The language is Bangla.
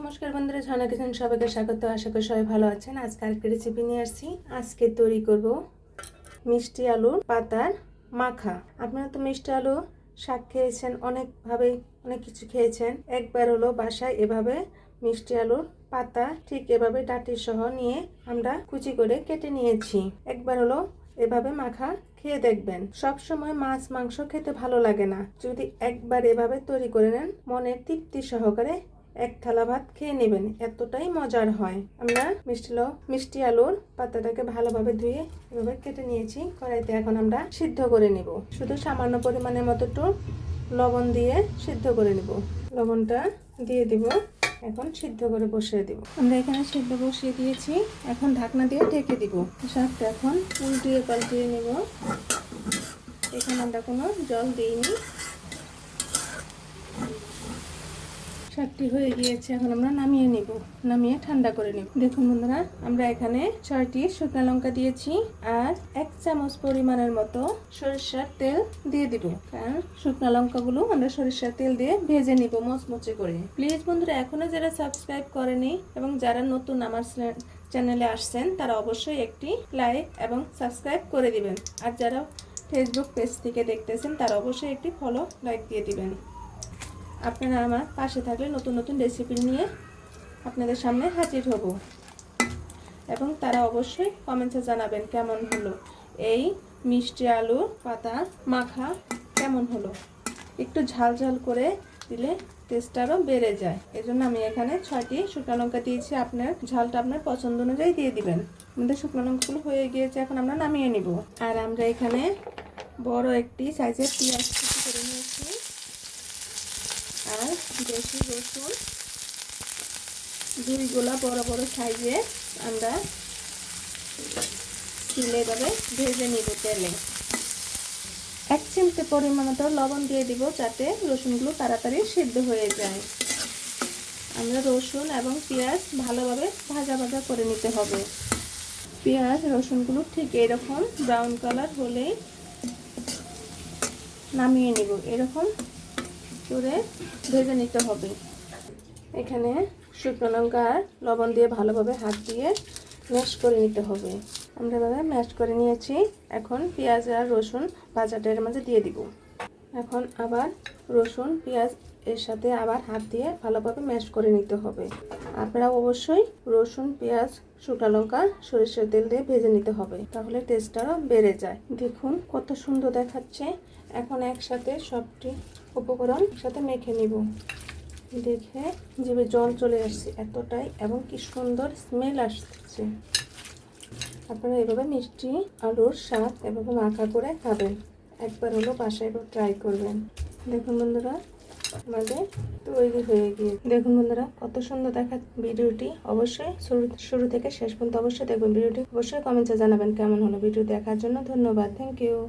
নমস্কার বন্ধুরা, ঝর্ণা কিচেন সবাইকে স্বাগত। আশা করি সবাই ভালো আছেন। আজকে আরেকটি রেসিপি নিয়ে আসছি। আজকে তৈরি করব মিষ্টি আলুর পাতার মাখা। আপনারা তো মিষ্টি আলু শাক খেয়েছেন, অনেকভাবে অনেক কিছু খেয়েছেন। একবার হলো বাসায় এভাবে মিষ্টি আলুর পাতা ঠিক এভাবে ডাঁটি সহ নিয়ে আমরা কুচি করে কেটে নিয়েছি। একবার হলো এভাবে মাখা খেয়ে দেখবেন। সব সময় মাছ মাংস খেতে ভালো লাগে না, যদি একবার এভাবে তৈরি করে নেন মনের তৃপ্তি সহকারে এক থালা ভাত খেয়ে নেবেন, এতটাই মজার হয়। আমরা মিষ্টি আলুর পাতাটাকে ভালোভাবে ধুয়ে এভাবে কেটে নিয়েছি। কড়াইতে এখন আমরা সিদ্ধ করে নিব। শুধু সামান্য পরিমাণের মতো একটু লবণ দিয়ে সিদ্ধ করে নিব। লবণটা দিয়ে দিব, এখন সিদ্ধ করে বসিয়ে দিব। আমরা এখানে সিদ্ধ বসিয়ে দিয়েছি, এখন ঢাকনা দিয়ে ঢেকে দিব। শাকটা এখন উল্টিয়ে পাল্টিয়ে নেব। এখানে আমরা কোনো জল দিইনি। শাকটি হয়ে গিয়েছে, এখন আমরা নামিয়ে নিব, নামিয়ে ঠান্ডা করে নিব। দেখুন বন্ধুরা, আমরা এখানে 6টি শুকনো লঙ্কা দিয়েছি আর 1 চামচ পরিমাণের মতো সরিষার তেল দিয়ে দিব, কারণ শুকনো লঙ্কাগুলো আমরা সরিষার তেল দিয়ে ভেজে নিব মচমচে করে। প্লিজ বন্ধুরা, এখনো যারা সাবস্ক্রাইব করেনি এবং যারা নতুন আমার চ্যানেলে আসছেন তারা অবশ্যই একটি লাইক এবং সাবস্ক্রাইব করে দিবেন। আর যারা ফেসবুক পেজ থেকে দেখতেছেন তারা অবশ্যই একটি ফলো লাইক দিয়ে দিবেন। আপনারা আমার পাশে থাকলে নতুন নতুন রেসিপি নিয়ে আপনাদের সামনে হাজির হব, এবং তারা অবশ্যই কমেন্টে জানাবেন কেমন হলো এই মিষ্টি আলু পাতা মাখা, কেমন হলো। একটু ঝাল ঝাল করে দিলে টেস্ট আরও বেড়ে যায়। এজন্য আমি এখানে 6টি শুকনো লঙ্কা দিয়েছি। আপনার ঝালটা আপনার পছন্দ অনুযায়ী দিয়ে দিবেন। আমাদের শুকনো লঙ্কাগুলো হয়ে গিয়েছে, এখন আমরা নামিয়ে নিব। আর আমরা এখানে বড় একটি সাইজের পেঁয়াজ কুচি করে নিয়েছি আর দেশি রসুন 2 গোলা বড় বড় সাইজে আমরা তেলে এভাবে ভেজে নিব। তেলে 1 চিমটে পরিমাণ মতো লবণ দিয়ে দিব, যাতে রসুনগুলো তাড়াতাড়ি সিদ্ধ হয়ে যায়। আমরা রসুন এবং পেঁয়াজ ভালোভাবে ভাজা ভাজা করে নিতে হবে। পেঁয়াজ রসুনগুলো ঠিক এরকম ব্রাউন কালার হলেই নামিয়ে নিব। এরকম করে ভেজে নিতে হবে। এখানে শুকনো লঙ্কা আর লবণ দিয়ে ভালোভাবে হাত দিয়ে ম্যাশ করে নিতে হবে। আমরা এভাবে ম্যাশ করে নিয়েছি। এখন পেঁয়াজ আর রসুন ভাজাটা এর মাঝে দিয়ে দিব। এখন আবার রসুন পেঁয়াজ এর সাথে আবার হাত দিয়ে ভালোভাবে ম্যাশ করে নিতে হবে। আপনারা অবশ্যই রসুন পেঁয়াজ শুকনো লঙ্কা সরিষার তেল দিয়ে ভেজে নিতে হবে, তাহলে টেস্টটাও বেড়ে যায়। দেখুন কত সুন্দর দেখাচ্ছে। এখন একসাথে সবটি উপকরণ একসাথে মেখে নিব। দেখে জিভে জল চলে আসছে এতটাই, এবং কি সুন্দর স্মেল আসছে। আপনারা এভাবে মিষ্টি আলুর শাক এভাবে মাখা করে খাবেন। একবার হলো বাসায় ট্রাই করবেন। দেখুন বন্ধুরা, আমাদের তৈরি হয়ে গিয়ে দেখুন বন্ধুরা কত সুন্দর দেখা। ভিডিওটি অবশ্যই শুরু থেকে শেষ পর্যন্ত অবশ্যই দেখবেন। ভিডিওটি অবশ্যই কমেন্টে জানাবেন কেমন হলো। ভিডিও দেখার জন্য ধন্যবাদ। Thank you.